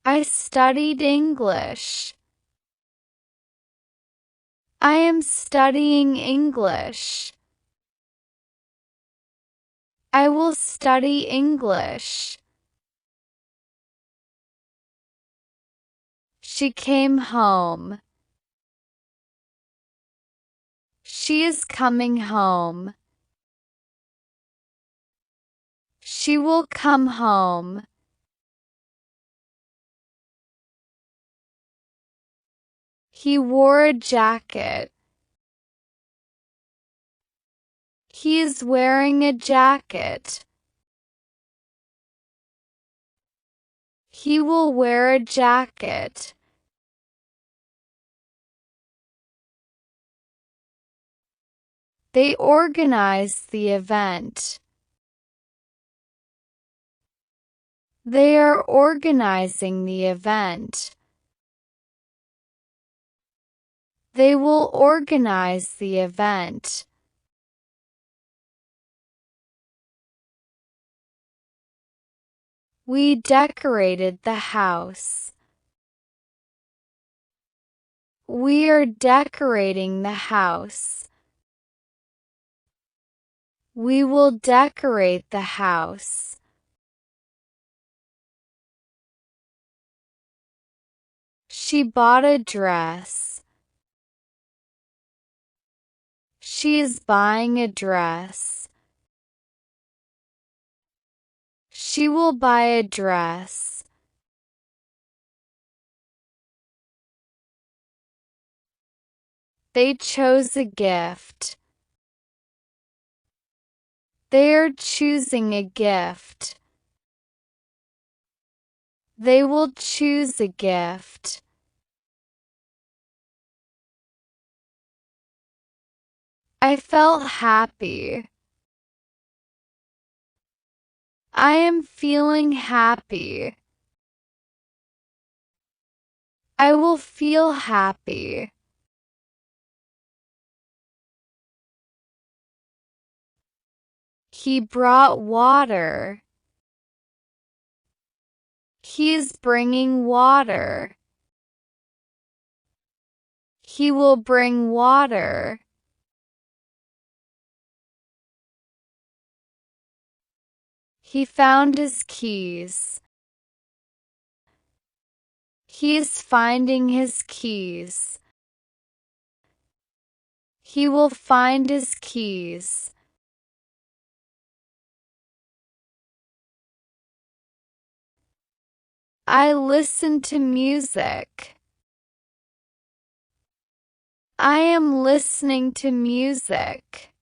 I studied English. I am studying English. I will study English. She came home. She is coming home. She will come home. He wore a jacket. He is wearing a jacket. He will wear a jacket. They organized the event. They are organizing the event. They will organize the event. We decorated the house. We are decorating the house. We will decorate the house. She bought a dress. She is buying a dress. She will buy a dress. They chose a gift. They are choosing a gift. They will choose a gift. I felt happy. I am feeling happy. I will feel happy. He brought water. He is bringing water. He will bring water. He found his keys. He is finding his keys. He will find his keys. I listen to music. I am listening to music.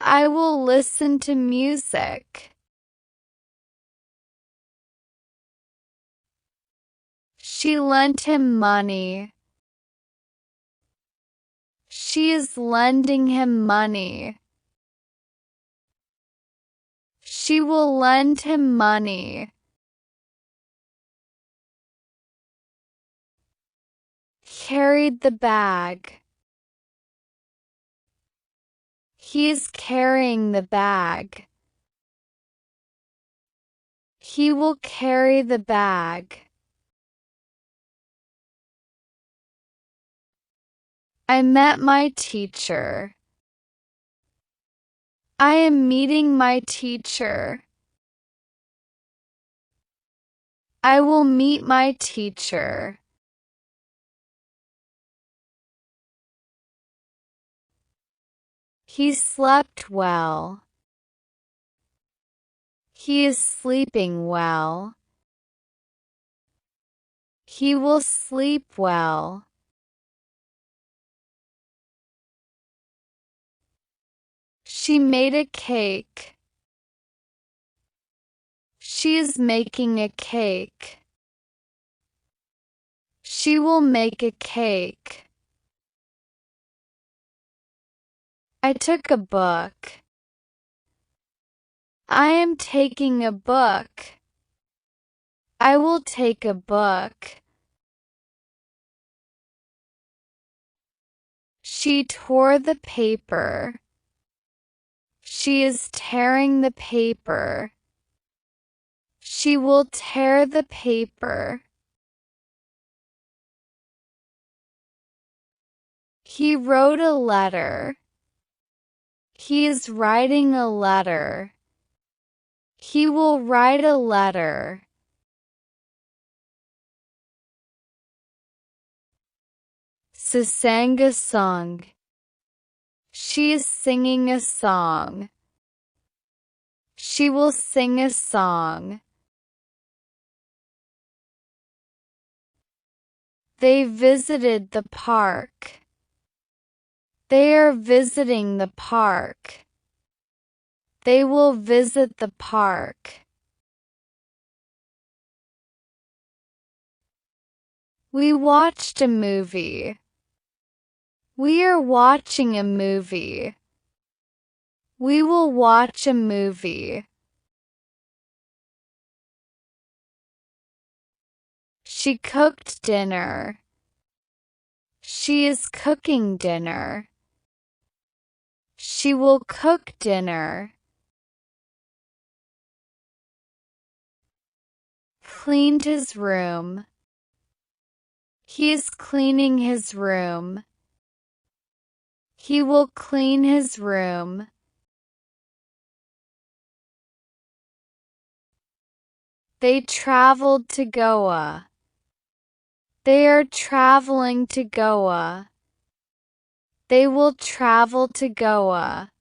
I will listen to music. She lent him money. She is lending him money. She will lend him money. Carried the bag. He is carrying the bag. He will carry the bag. I met my teacher. I am meeting my teacher. I will meet my teacher. He slept well. He is sleeping well. He will sleep well. She made a cake. She is making a cake. She will make a cake. I took a book. I am taking a book. I will take a book. She tore the paper. She is tearing the paper. She will tear the paper. He wrote a letter. He is writing a letter. He will write a letter. She sang a song. She is singing a song. She will sing a song. They visited the park. They are visiting the park. They will visit the park. We watched a movie. We are watching a movie. We will watch a movie. She cooked dinner. She is cooking dinner. She will cook dinner. Cleaned his room. He is cleaning his room. He will clean his room. They traveled to Goa. They are traveling to Goa. They will travel to Goa.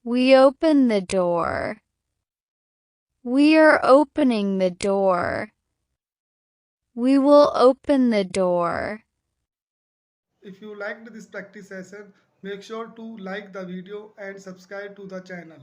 We open the door. We are opening the door. We will open the door. If you liked this practice session, make sure to like the video and subscribe to the channel.